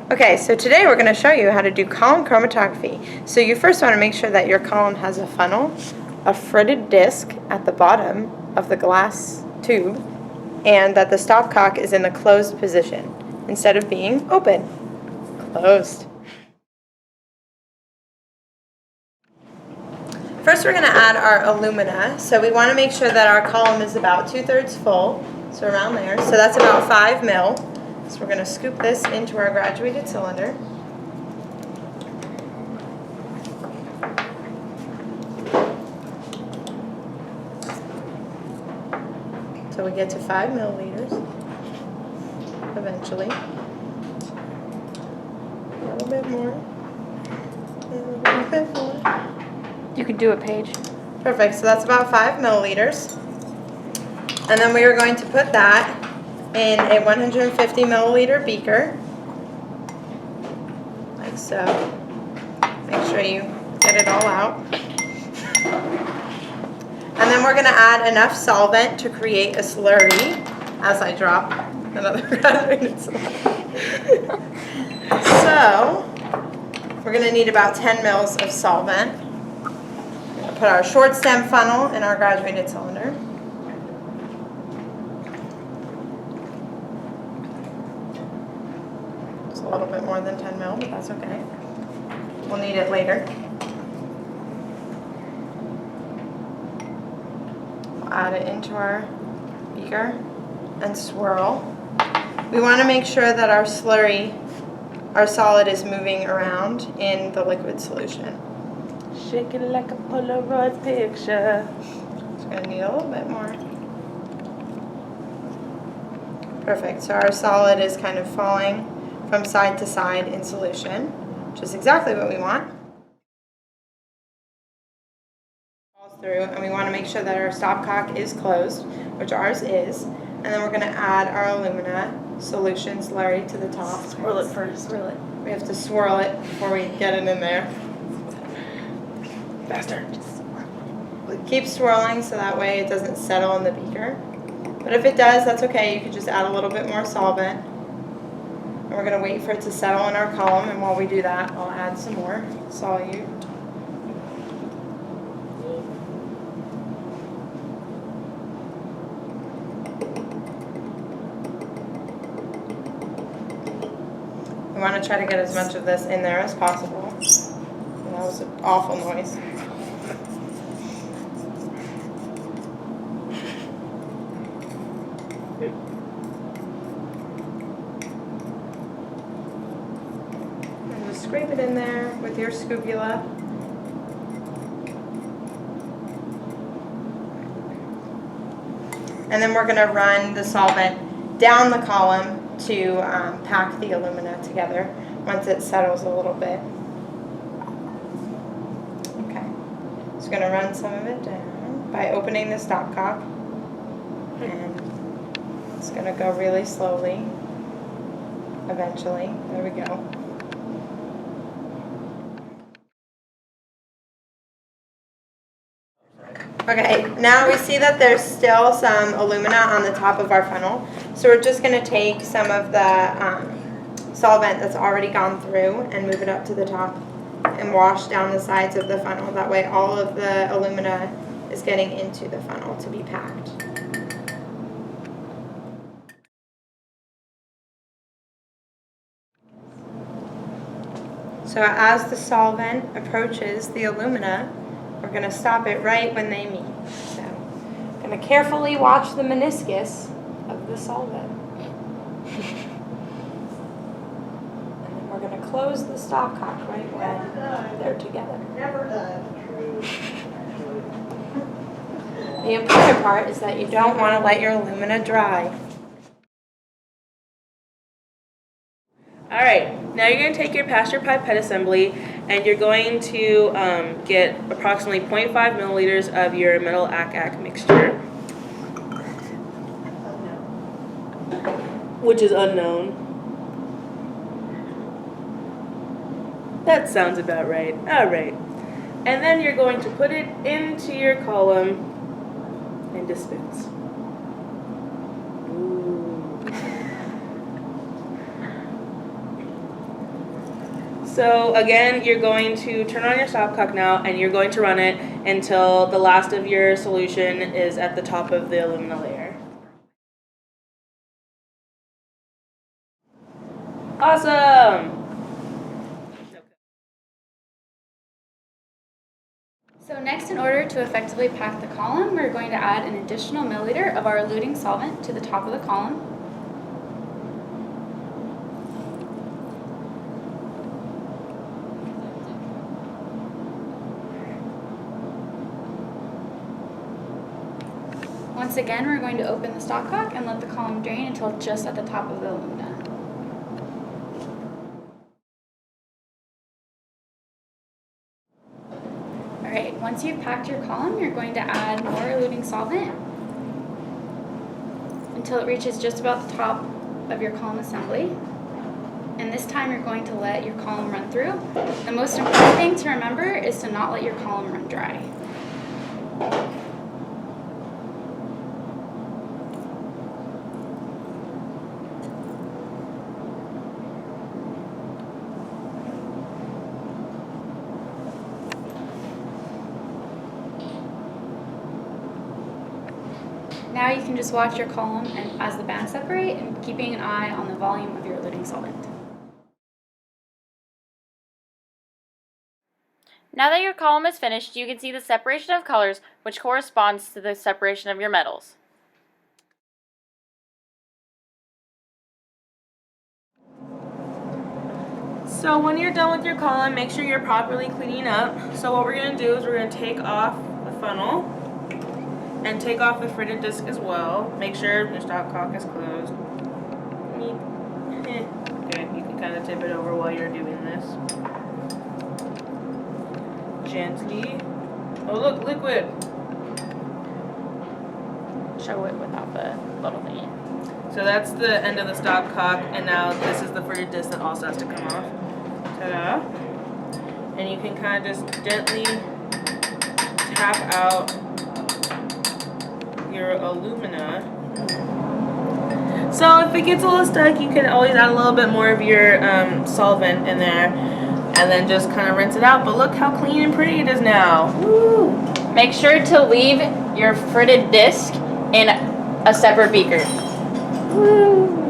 Okay, so today we're going to show you how to do column chromatography. So you first want to make sure that your column has a funnel, a fritted disc at the bottom of the glass tube, and that the stopcock is in the closed position instead of being open. Closed. First we're going to add our alumina. So we want to make sure that our column is about 2/3 full, so around there. So that's about 5 ml. So we're going to scoop this into our graduated cylinder. So we get to 5 milliliters eventually. A little bit more. A little bit more. You can do it, Paige. Perfect. So that's about 5 milliliters. And then we are going to put that in a 150 milliliter beaker, like so. Make sure you get it all out. And then we're going to add enough solvent to create a slurry as I drop another graduated slurry. So we're going to need about 10 mils of solvent. We're going to put our short stem funnel in our graduated cylinder. It's a little bit more than 10 mil, but that's okay. We'll need it later. Add it into our beaker and swirl. We want to make sure that our slurry, our solid, is moving around in the liquid solution. Shake it like a Polaroid picture. It's going to need a little bit more. Perfect. So our solid is kind of falling from side to side in solution, which is exactly what we want. Through, and we want to make sure that our stopcock is closed, which ours is, and then we're going to add our alumina solution slurry to the top. Swirl it first, swirl it. We have to swirl it before we get it in there. Faster. Keep swirling so that way it doesn't settle in the beaker. But if it does, that's okay. You could just add a little bit more solvent. And we're going to wait for it to settle in our column, and while we do that, I'll add some more solute. We want to try to get as much of this in there as possible. And that was an awful noise. And just scrape it in there with your scoopula. And then we're going to run the solvent down the column to pack the alumina together once it settles a little bit. Okay, just going to run some of it down by opening the stopcock, and it's going to go really slowly eventually. There we go. Okay, now we see that there's still some alumina on the top of our funnel, so we're just going to take some of the solvent that's already gone through and move it up to the top and wash down the sides of the funnel. That way all of the alumina is getting into the funnel to be packed. So as the solvent approaches the alumina, we're going to stop it right when they meet. So I'm going to carefully watch the meniscus of the solvent. And then we're going to close the stopcock right when they're together. Never done. The important part is that you don't want to let your alumina dry. Alright, now you're going to take your past your pipette assembly and you're going to get approximately 0.5 milliliters of your metal acac mixture, which is unknown. That sounds about right. Alright. And then you're going to put it into your column and dispense. Ooh. So again, you're going to turn on your stopcock now, and you're going to run it until the last of your solution is at the top of the alumina layer. Awesome! So next, in order to effectively pack the column, we're going to add an additional milliliter of our eluting solvent to the top of the column. Once again, we're going to open the stopcock and let the column drain until it's just at the top of the alumina. Alright, once you've packed your column, you're going to add more eluting solvent until it reaches just about the top of your column assembly. And this time you're going to let your column run through. The most important thing to remember is to not let your column run dry. Now you can just watch your column and as the bands separate and keeping an eye on the volume of your eluting solvent. Now that your column is finished, you can see the separation of colors, which corresponds to the separation of your metals. So when you're done with your column, make sure you're properly cleaning up. So what we're going to do is we're going to take off the funnel and take off the fritted disc as well. Make sure your stopcock is closed. Okay, you can kind of tip it over while you're doing this. Gently. Oh look, liquid. Show it without the little thingy. So that's the end of the stopcock, and now this is the fritted disc that also has to come off. Ta-da. And you can kind of just gently tap out your alumina. So if it gets a little stuck, you can always add a little bit more of your solvent in there and then just kind of rinse it out. But look how clean and pretty it is now. Woo! Make sure to leave your fritted disc in a separate beaker. Woo!